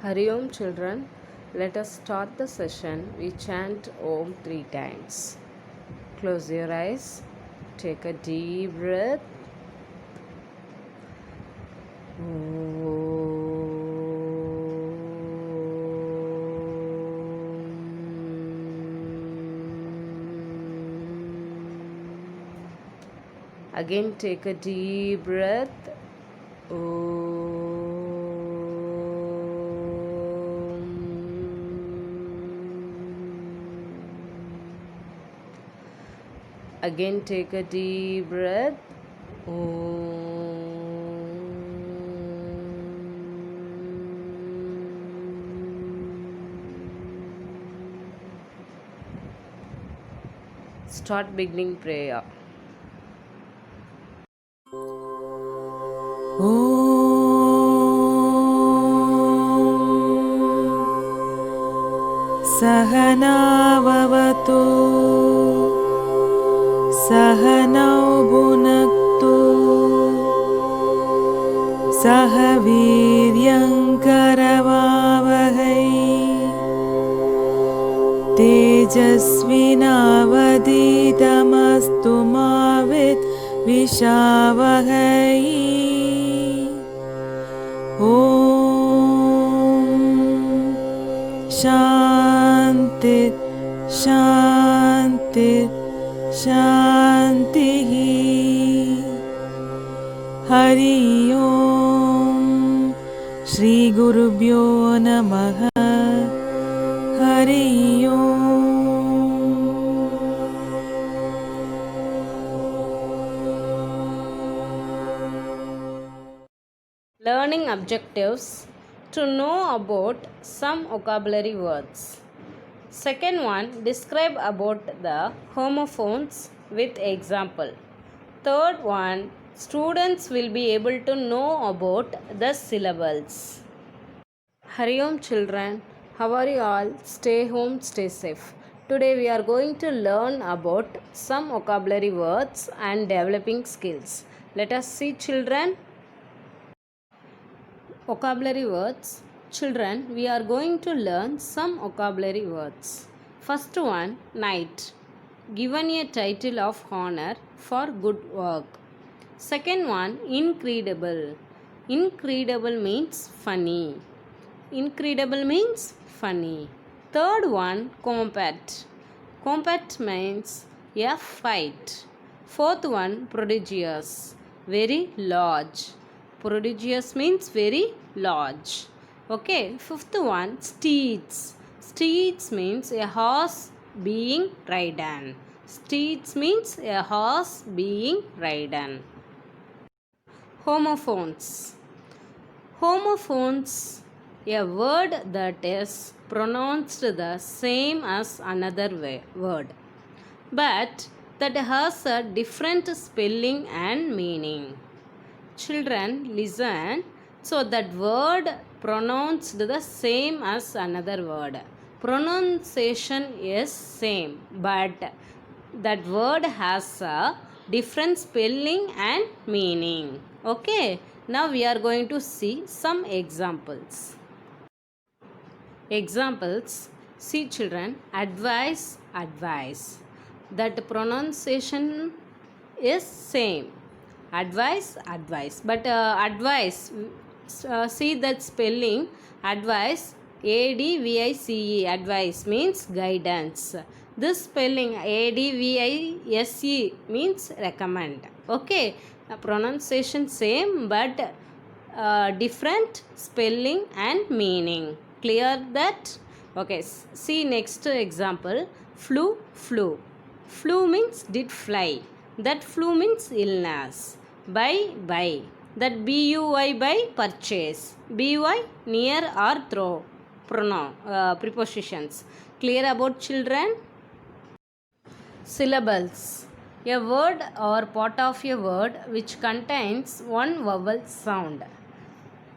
Hari Om children, let us start the session. We chant Om 3 times. Close your eyes, take a deep breath. Again, take a deep breath. Again, take a deep breath. Start beginning prayer. सहनाववतु सहनौ भुनक्तु सह वीर्यङ्करवावहै तेजस्विनावधीतमस्तु मा विद्विषावहै ॐ शान्ति शान्ति शान्तिः हरि ओम् श्रीगुरुभ्यो नमः हरि ओम् Learning objectives: to know about some vocabulary words. Second one, describe about the homophones with example. Third one, students will be able to know about the syllables. Hari Om children, how are you all? Stay home, stay safe. Today we are going to learn about some vocabulary words and developing skills. Let us see children. Vocabulary words. Children, we are going to learn some vocabulary words. First one, night. Given a title of honor for good work. Second one, incredible. Incredible means funny. Incredible means funny. Third one, compact. Compact means a fight. Fourth one, prodigious. Very large. Prodigious means very large. Okay. Fifth one, steeds. Steeds means a horse being ridden. Steeds means a horse being ridden. Homophones. Homophones, a word that is pronounced the same as another word, but that has a different spelling and meaning. Children, listen. So that word pronounced the same as another word. Pronunciation is same, but that word has a different spelling and meaning. Okay. Now we are going to see some examples. Examples. See children. Advice, advice. That pronunciation is same. Advice, advice. But advice, see that spelling. Advice, ADVICE. Advice means guidance. This spelling ADVISE means recommend. Okay. Pronunciation same, but different spelling and meaning. Clear that? Okay. See next example. Flu, flu. Flu means did fly. That flu means illness. Buy, buy. That BUY, buy, purchase. BY, near or throw. Prepositions. Clear about children? Syllables. A word or part of a word which contains one vowel sound.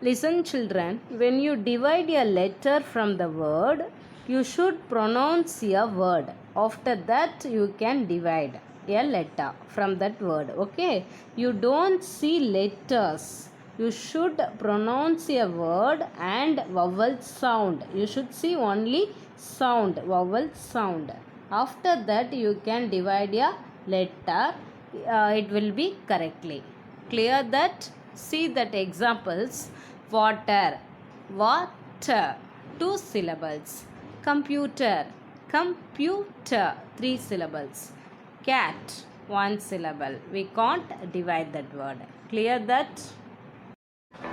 Listen children, when you divide a letter from the word, you should pronounce a word. After that you can divide a letter from that word. Okay, you don't see letters You should pronounce a word and vowel sound. You should see only sound, vowel sound. After that, you can divide a letter. It will be correctly. Clear that? See that examples. Water, water, 2 syllables. Computer, computer, 3 syllables. Cat, 1 syllable. We can't divide that word. Clear that?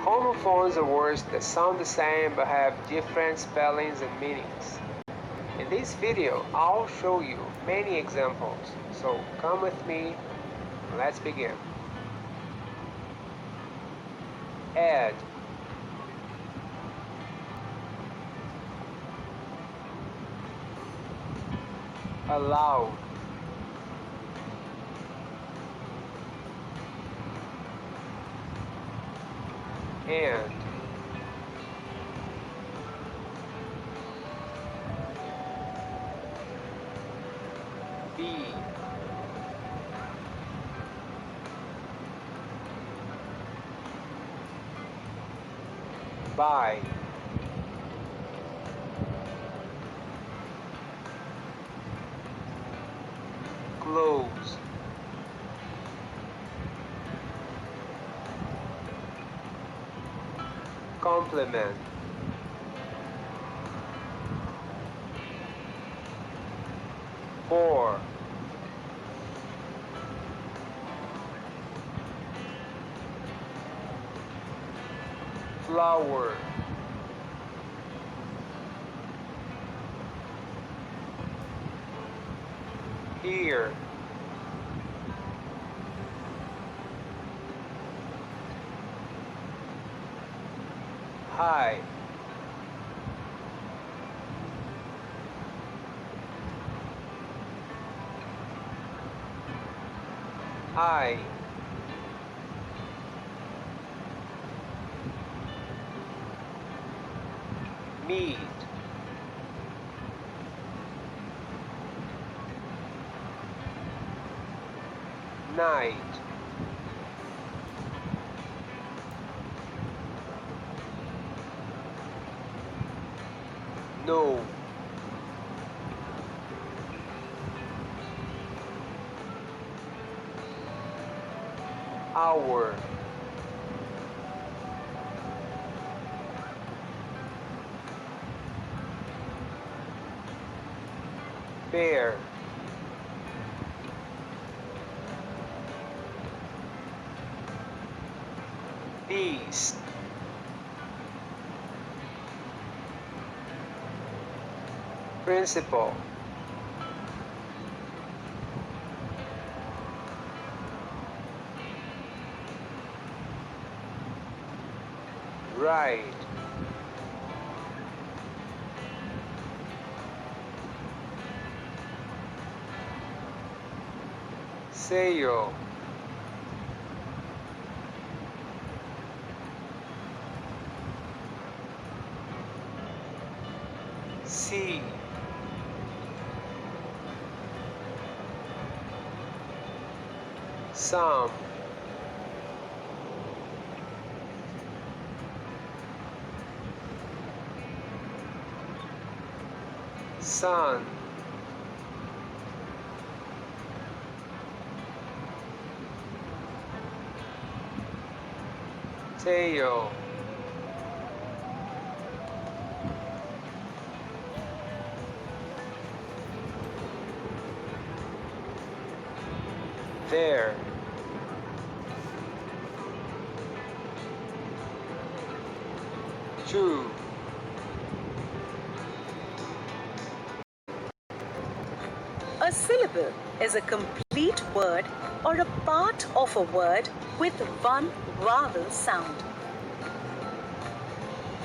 Homophones are words that sound the same but have different spellings and meanings. In this video, I'll show you many examples, so come with me and let's begin. Add, allow, and, be, by, close, complement, for, flower, here, high, I, meet, night, no, hour, bear, beast, principal, right, sail, see, some, sun, tail, there, two, A syllable is a complete word or a part of a word with one vowel sound.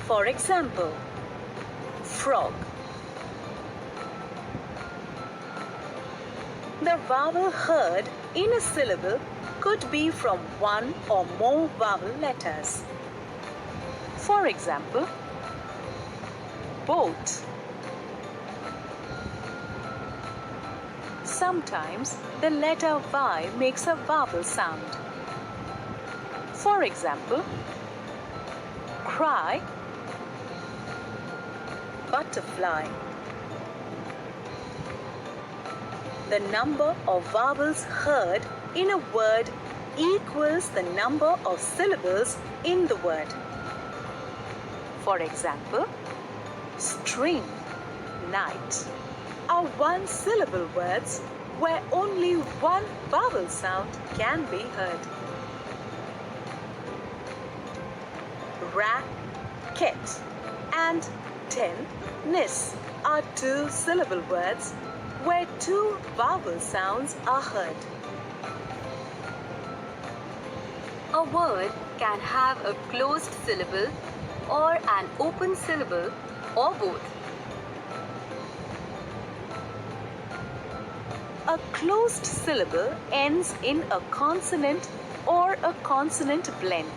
For example, frog. The vowel heard in a syllable could be from one or more vowel letters. For example, boat. Sometimes the letter Y makes a vowel sound. For example, cry, butterfly. The number of vowels heard in a word equals the number of syllables in the word. For example, string, night are one-syllable words where only one vowel sound can be heard. Racket and tennis are two-syllable words where two vowel sounds are heard. A word can have a closed syllable or an open syllable or both. A closed syllable ends in a consonant or a consonant blend.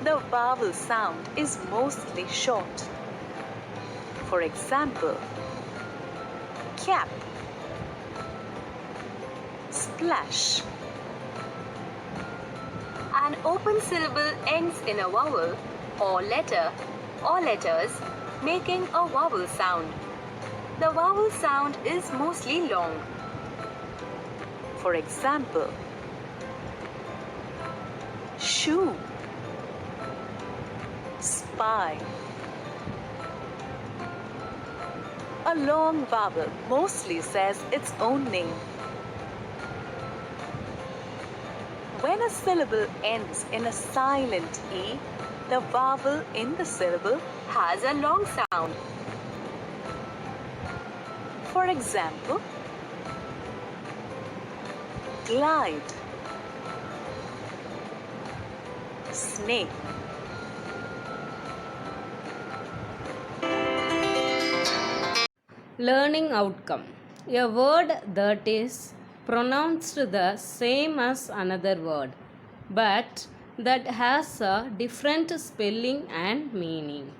The vowel sound is mostly short. For example, cap, splash. An open syllable ends in a vowel or letter or letters, making a vowel sound. The vowel sound is mostly long. For example, shoe, spy. A long vowel mostly says its own name. When a syllable ends in a silent E, the vowel in the syllable Has a long sound. For example, glide, snake. Learning outcome. A word that is pronounced the same as another word, but that has a different spelling and meaning.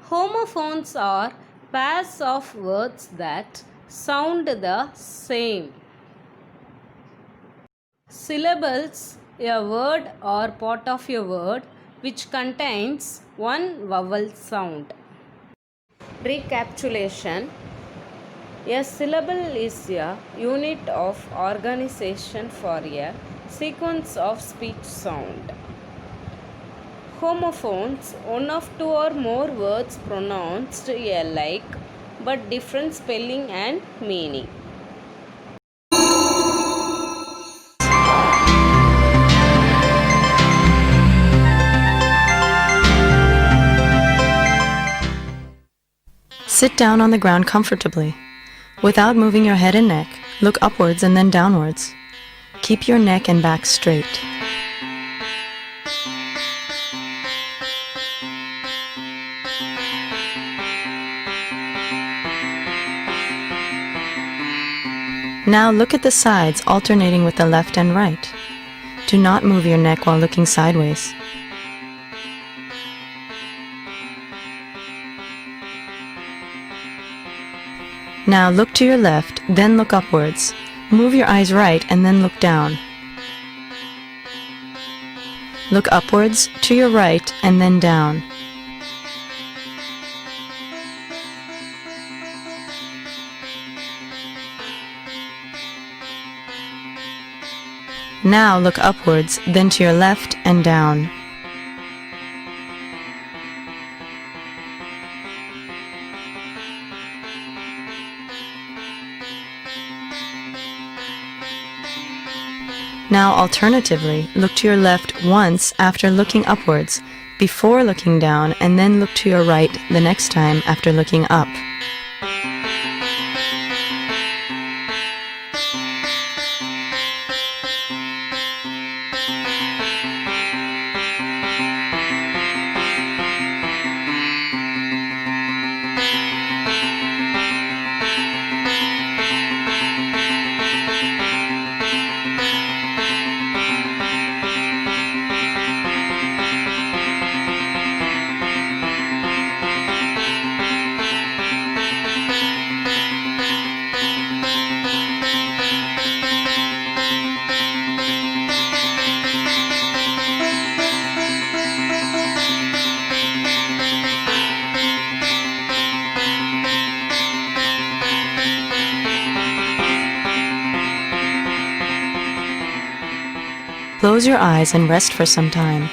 Homophones are pairs of words that sound the same. Syllables, a word or part of a word which contains one vowel sound. Recapitulation. A syllable is a unit of organization for a sequence of speech sound. Homophones, one of two or more words pronounced alike but different spelling and meaning. Sit down on the ground comfortably. Without moving your head and neck, look upwards and then downwards. Keep your neck and back straight. Now look at the sides alternating with the left and right. Do not move your neck while looking sideways. Now look to your left, then look upwards. Move your eyes right and then look down. Look upwards, to your right, and then down. Now look upwards, then to your left and down. Now alternatively, look to your left once after looking upwards, before looking down, and then look to your right the next time after looking up. Close your eyes and rest for some time.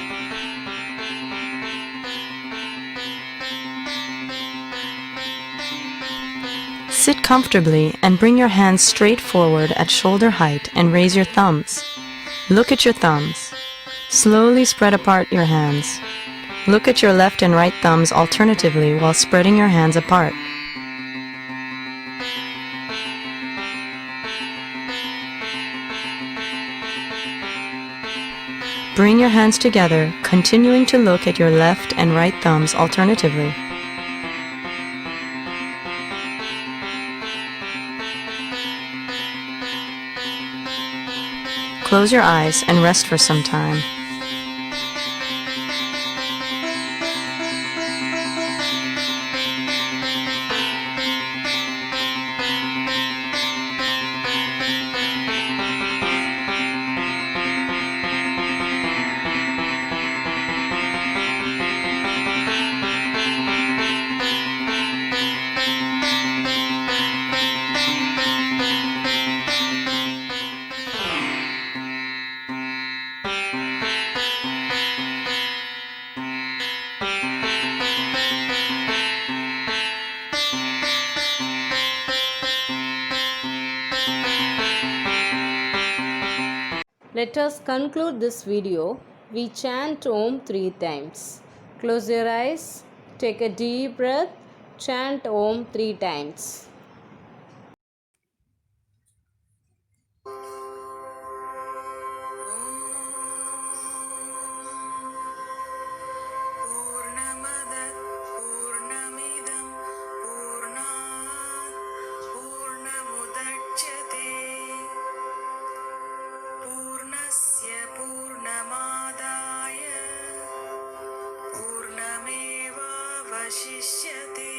Sit comfortably and bring your hands straight forward at shoulder height and raise your thumbs. Look at your thumbs. Slowly spread apart your hands. Look at your left and right thumbs alternatively while spreading your hands apart. Bring your hands together, continuing to look at your left and right thumbs alternatively. Close your eyes and rest for some time. Let us conclude this video. We chant Om 3 times. Close your eyes, take a deep breath, chant Om 3 times. पूर्णमेवावशिष्यते